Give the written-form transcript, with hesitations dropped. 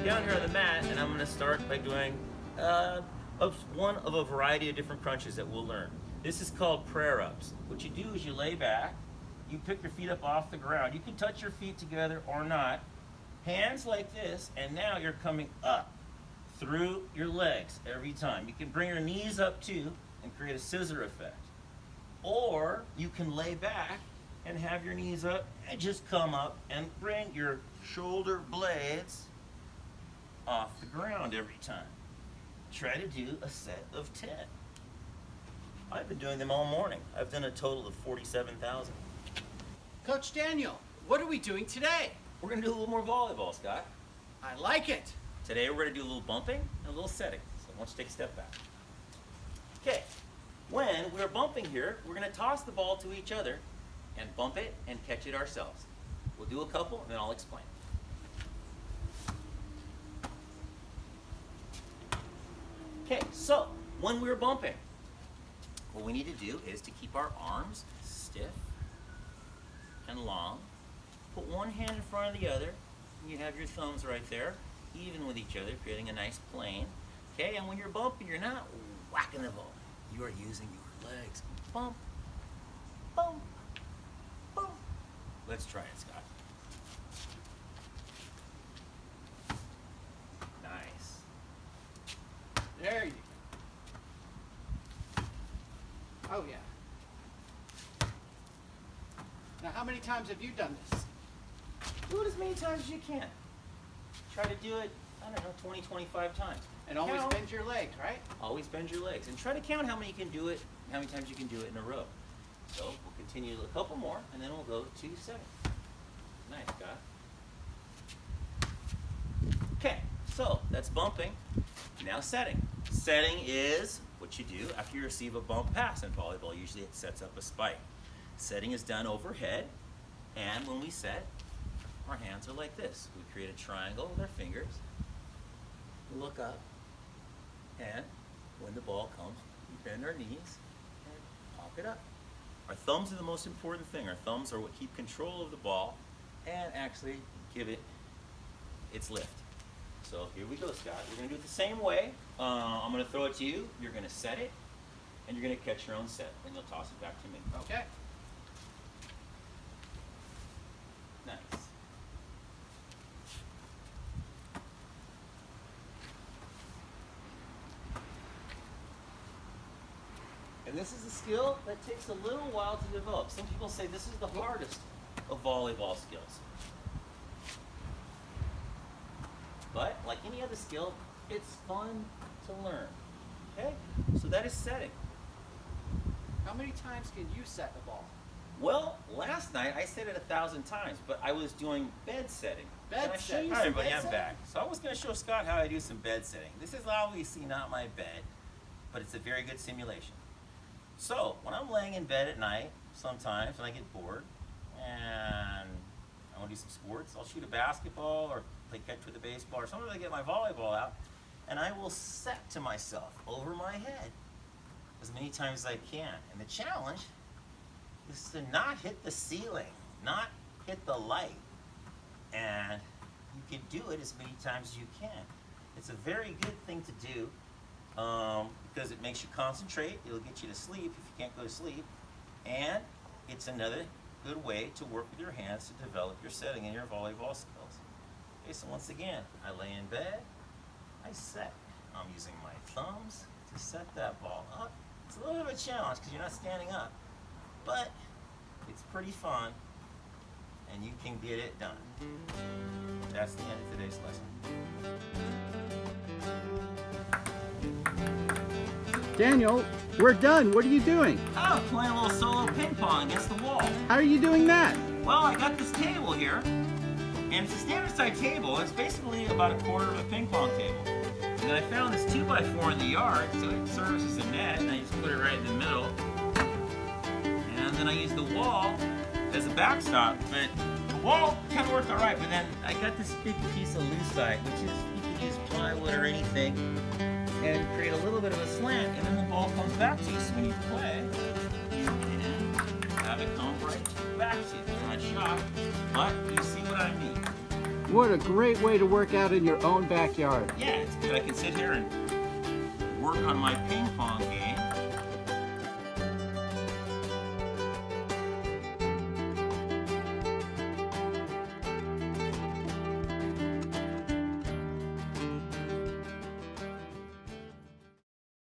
down here on the mat, and I'm going to start by doing one of a variety of different crunches that we'll learn. This is called prayer ups. What you do is you lay back, you pick your feet up off the ground. You can touch your feet together or not. Hands like this, and now you're coming up through your legs every time. You can bring your knees up too and create a scissor effect. Or you can lay back and have your knees up and just come up and bring your shoulder blades off the ground every time. Try to do a set of 10. I've been doing them all morning. I've done a total of 47,000. Coach Daniel, what are we doing today? We're going to do a little more volleyball, Scott. I like it. Today we're going to do a little bumping and a little setting. So I want you to take a step back. Okay, when we're bumping here, we're going to toss the ball to each other and bump it and catch it ourselves. We'll do a couple and then I'll explain. Okay, so when we're bumping, what we need to do is to keep our arms stiff and long. Put one hand in front of the other. And you have your thumbs right there, even with each other, creating a nice plane. Okay, and when you're bumping, you're not whacking the ball. You are using your legs. Bump, bump, bump. Let's try it, Scott. Nice. There you go. Oh, yeah. Now, how many times have you done this? Do it as many times as you can. Try to do it, I don't know, 20, 25 times. And always Count. bend your legs, right? Always bend your legs. And try to count how many you can do it, how many times you can do it in a row. So we'll continue a couple more, and then we'll go to 7. Nice, Scott. Okay, so that's bumping. Now setting. Setting is what you do after you receive a bump pass in volleyball. Usually it sets up a spike. Setting is done overhead, and when we set, our hands are like this. We create a triangle with our fingers, look up, and when the ball comes, we bend our knees and pop it up. Our thumbs are the most important thing. Our thumbs are what keep control of the ball and actually give it its lift. So here we go, Scott. We're going to do it the same way. I'm going to throw it to you. You're going to set it, and you're going to catch your own set, and you'll toss it back to me. Okay. Nice. And this is a skill that takes a little while to develop. Some people say this is the hardest of volleyball skills. But like any other skill, it's fun to learn. Okay? So that is setting. How many times can you set the ball? Well, last night I said it 1,000 times, but I was doing bed setting. Bed Can I show setting? you Hi, some everybody, bed I'm setting? back. So I was going to show Scott how I do some bed setting. This is obviously not my bed, but it's a very good simulation. So when I'm laying in bed at night, sometimes when I get bored and I want to do some sports, I'll shoot a basketball or play catch with a baseball, or sometimes I get my volleyball out, and I will set to myself over my head as many times as I can. And the challenge is to not hit the ceiling, not hit the light. And you can do it as many times as you can. It's a very good thing to do because it makes you concentrate. It'll get you to sleep if you can't go to sleep. And it's another good way to work with your hands to develop your setting and your volleyball skills. Okay, so once again, I lay in bed, I set. I'm using my thumbs to set that ball up. It's a little bit of a challenge because you're not standing up, but it's pretty fun and you can get it done. That's the end of today's lesson. Daniel, we're done. What are you doing? Oh, playing a little solo ping pong against the wall. How are you doing that? Well, I got this table here, and it's a standard size table. It's basically about a quarter of a ping pong table. And then I found this 2x4 in the yard, so it serves as a net, and I just put it right in the middle. And then I use the wall as a backstop, but the wall kind of worked all right, but then I got this big piece of lucite, which is, you can use plywood or anything, and create a little bit of a slant, and then the ball comes back to you. So when you play, and have it come right back to you. It's not shot, but you see what I mean. What a great way to work out in your own backyard. Yeah, it's good. I can sit here and work on my ping pong game